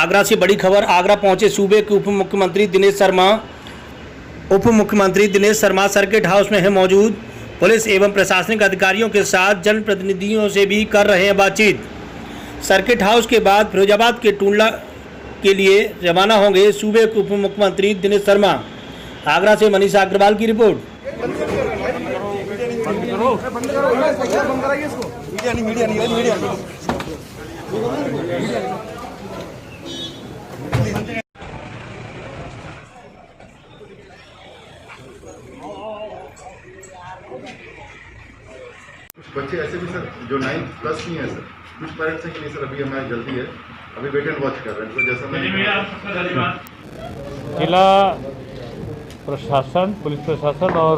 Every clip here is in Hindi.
आगरा से बड़ी खबर। आगरा पहुंचे सूबे के उप मुख्यमंत्री दिनेश शर्मा सर्किट हाउस में है मौजूद। पुलिस एवं प्रशासनिक अधिकारियों के साथ जनप्रतिनिधियों से भी कर रहे हैं बातचीत। सर्किट हाउस के बाद फिरोजाबाद के टूंडला के लिए रवाना होंगे सूबे के उप मुख्यमंत्री दिनेश शर्मा। आगरा से मनीषा अग्रवाल की रिपोर्ट। कुछ बच्चे ऐसे भी सर जो 9+ नहीं है सर, कुछ पेरेंट्स हैं कि नहीं सर अभी हमारी जल्दी है, अभी वेट एंड वॉच कर रहे हैं। तो जैसा जिला प्रशासन, पुलिस प्रशासन और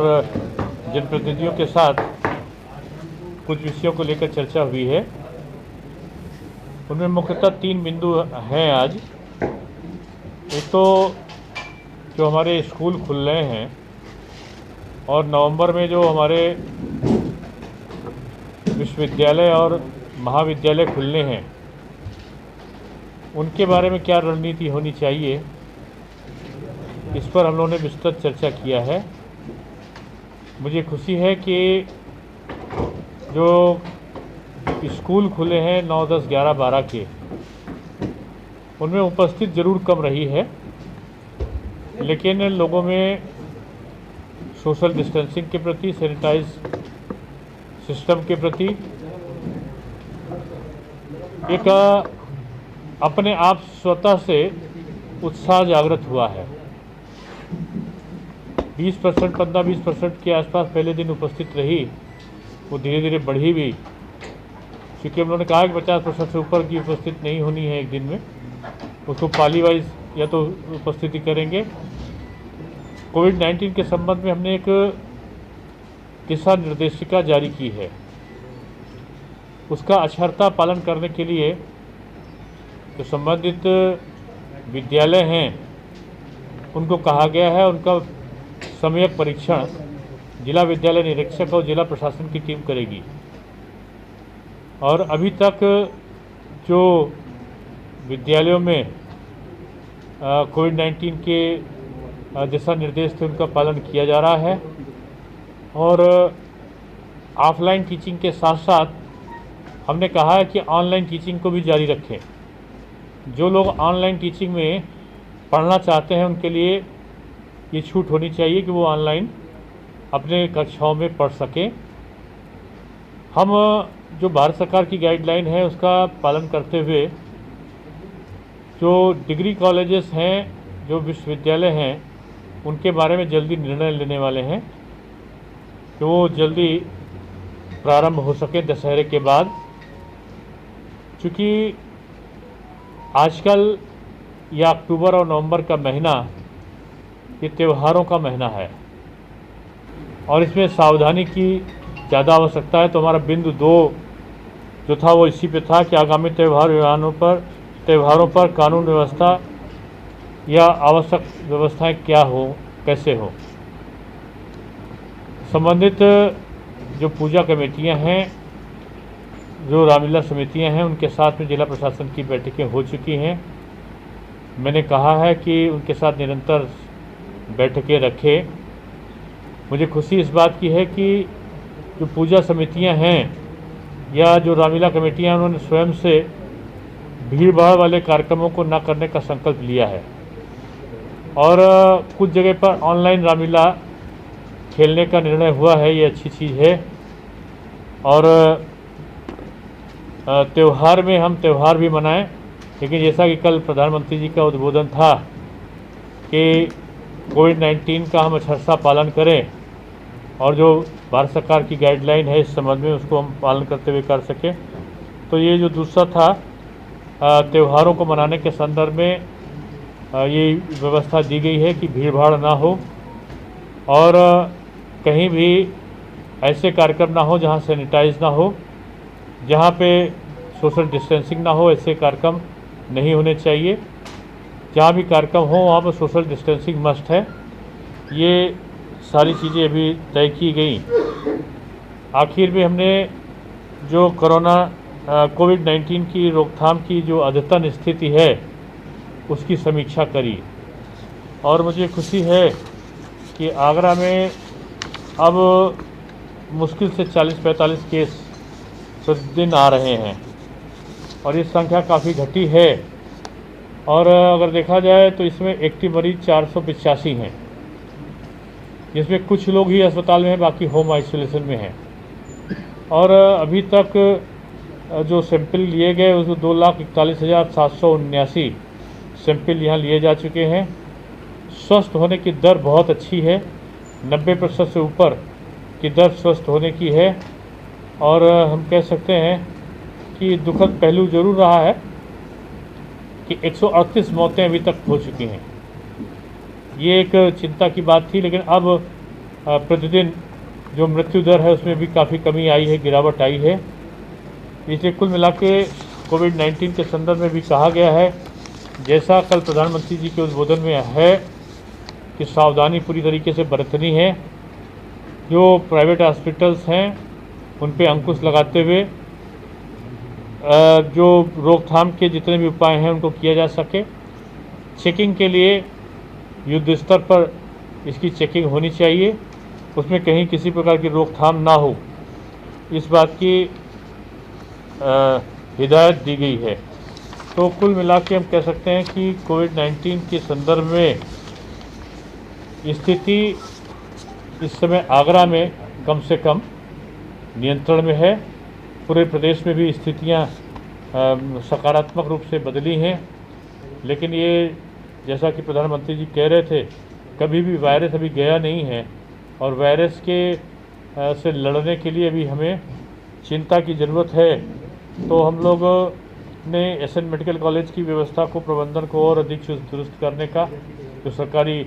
जनप्रतिनिधियों के साथ कुछ विषयों को लेकर चर्चा हुई है। उनमें मुख्यतः 3 बिंदु हैं आज। एक तो जो हमारे स्कूल खुल रहे हैं और नवंबर में जो हमारे विश्वविद्यालय और महाविद्यालय खुलने हैं, उनके बारे में क्या रणनीति होनी चाहिए, इस पर हम लोगों ने विस्तृत चर्चा किया है। मुझे खुशी है कि जो स्कूल खुले हैं 9, 10, 11, 12 के, उनमें उपस्थित जरूर कम रही है, लेकिन लोगों में सोशल डिस्टेंसिंग के प्रति, सैनिटाइज सिस्टम के प्रति एक अपने आप स्वतः से उत्साह जागृत हुआ है। 20%, 15-20% के आसपास पहले दिन उपस्थित रही, वो धीरे धीरे बढ़ी भी, क्योंकि हम लोगों ने कहा कि 50% से ऊपर की उपस्थित नहीं होनी है एक दिन में, उसको पाली वाइज या तो उपस्थिति करेंगे। कोविड-19 के संबंध में हमने एक दिशा निर्देशिका जारी की है। उसका अक्षरता पालन करने के लिए जो संबंधित विद्यालय हैं उनको कहा गया है, उनका सम्यक परीक्षण जिला विद्यालय निरीक्षक और जिला प्रशासन की टीम करेगी। और अभी तक जो विद्यालयों में कोविड-19 के दिशा निर्देश थे उनका पालन किया जा रहा है। और ऑफलाइन टीचिंग के साथ साथ हमने कहा है कि ऑनलाइन टीचिंग को भी जारी रखें। जो लोग ऑनलाइन टीचिंग में पढ़ना चाहते हैं उनके लिए ये छूट होनी चाहिए कि वो ऑनलाइन अपने कक्षाओं में पढ़ सकें। हम जो भारत सरकार की गाइडलाइन है उसका पालन करते हुए जो डिग्री कॉलेजेस हैं, जो विश्वविद्यालय हैं, उनके बारे में जल्दी निर्णय लेने वाले हैं कि वो जल्दी प्रारंभ हो सके दशहरे के बाद। क्योंकि आजकल या अक्टूबर और नवंबर का महीना ये त्योहारों का महीना है और इसमें सावधानी की ज़्यादा आवश्यकता है। तो हमारा बिंदु 2 जो था वो इसी पे था कि आगामी त्योहारों पर कानून व्यवस्था या आवश्यक व्यवस्थाएं क्या हो, कैसे हो। संबंधित जो पूजा कमेटियां हैं, जो रामलीला समितियां हैं, उनके साथ में जिला प्रशासन की बैठकें हो चुकी हैं। मैंने कहा है कि उनके साथ निरंतर बैठकें रखें। मुझे खुशी इस बात की है कि जो पूजा समितियां हैं या जो रामलीला कमेटियां, उन्होंने स्वयं से भीड़ भाड़ वाले कार्यक्रमों को न करने का संकल्प लिया है। और कुछ जगह पर ऑनलाइन रामलीला खेलने का निर्णय हुआ है, ये अच्छी चीज़ है। और त्यौहार में हम त्यौहार भी मनाएं, लेकिन जैसा कि कल प्रधानमंत्री जी का उद्बोधन था कि कोविड-19 का हम अक्षरशः पालन करें और जो भारत सरकार की गाइडलाइन है इस संबंध में उसको हम पालन करते हुए कर सकें। तो ये जो दूसरा था त्योहारों को मनाने के संदर्भ में ये व्यवस्था दी गई है कि भीड़ भाड़ ना हो और कहीं भी ऐसे कार्यक्रम ना हो जहां सैनिटाइज ना हो, जहां पे सोशल डिस्टेंसिंग ना हो, ऐसे कार्यक्रम नहीं होने चाहिए। जहाँ भी कार्यक्रम हो वहाँ पर सोशल डिस्टेंसिंग मस्ट है। ये सारी चीज़ें अभी तय की गई। आखिर में हमने जो कोविड-19 की रोकथाम की जो अद्यतन स्थिति है उसकी समीक्षा करी। और मुझे खुशी है कि आगरा में अब मुश्किल से 40-45 केस प्रतिदिन आ रहे हैं और ये संख्या काफ़ी घटी है। और अगर देखा जाए तो इसमें एक्टिव मरीज 485 हैं, जिसमें कुछ लोग ही अस्पताल में हैं, बाकी होम आइसोलेशन में हैं। और अभी तक जो सैंपल लिए गए उसमें 2,41,779 सैंपल यहाँ लिए जा चुके हैं। स्वस्थ होने की दर बहुत अच्छी है, 90% से ऊपर की दर स्वस्थ होने की है। और हम कह सकते हैं कि दुखद पहलू जरूर रहा है कि 138 मौतें अभी तक हो चुकी हैं। ये एक चिंता की बात थी, लेकिन अब प्रतिदिन जो मृत्यु दर है उसमें भी काफ़ी कमी आई है, गिरावट आई है। इसलिए कुल मिला के कोविड-19 के संदर्भ में भी कहा गया है, जैसा कल प्रधानमंत्री जी के उद्बोधन में है, कि सावधानी पूरी तरीके से बरतनी है। जो प्राइवेट हॉस्पिटल्स हैं उन पे अंकुश लगाते हुए जो रोकथाम के जितने भी उपाय हैं उनको किया जा सके। चेकिंग के लिए युद्ध स्तर पर इसकी चेकिंग होनी चाहिए, उसमें कहीं किसी प्रकार की रोकथाम ना हो, इस बात की हिदायत दी गई है। तो कुल मिला के हम कह सकते हैं कि कोविड-19 के संदर्भ में स्थिति इस समय आगरा में कम से कम नियंत्रण में है। पूरे प्रदेश में भी स्थितियां सकारात्मक रूप से बदली हैं। लेकिन ये जैसा कि प्रधानमंत्री जी कह रहे थे, कभी भी वायरस अभी गया नहीं है और वायरस के से लड़ने के लिए भी हमें चिंता की ज़रूरत है। तो हम लोग ने एसएन मेडिकल कॉलेज की व्यवस्था को, प्रबंधन को और अधिक चुस्त दुरुस्त करने का, जो सरकारी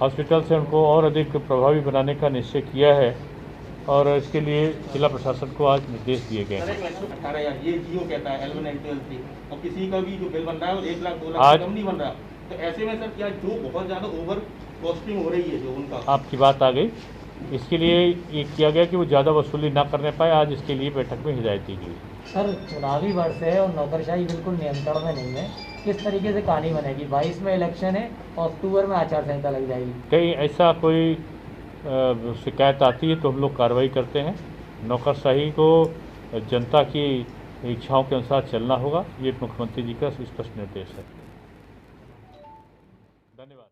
हॉस्पिटल्स हैं उनको और अधिक प्रभावी बनाने का निश्चय किया है। और इसके लिए जिला प्रशासन को आज निर्देश दिए गए हैं। ये जियो कहता है L1 L2 L3 और किसी का भी जो बिल बन रहा है वो 1 लाख 2 लाख आज से कम नहीं बन रहा। तो ऐसे में सर क्या जो बहुत ज़्यादा ओवर कॉस्टिंग हो रही है जो उनका, आपकी बात आ गई, इसके लिए ये किया गया कि वो ज़्यादा वसूली ना करने पाए। आज इसके लिए बैठक में हिदायत दी गई। सर, चुनावी वर्ष है और नौकरशाही बिल्कुल नियंत्रण में नहीं है, किस तरीके से कहानी बनेगी? 22 में इलेक्शन है और अक्टूबर में आचार संहिता लग जाएगी। कहीं ऐसा कोई शिकायत आती है तो हम लोग कार्रवाई करते हैं। नौकरशाही को जनता की इच्छाओं के अनुसार चलना होगा, ये मुख्यमंत्री जी का स्पष्ट निर्देश है।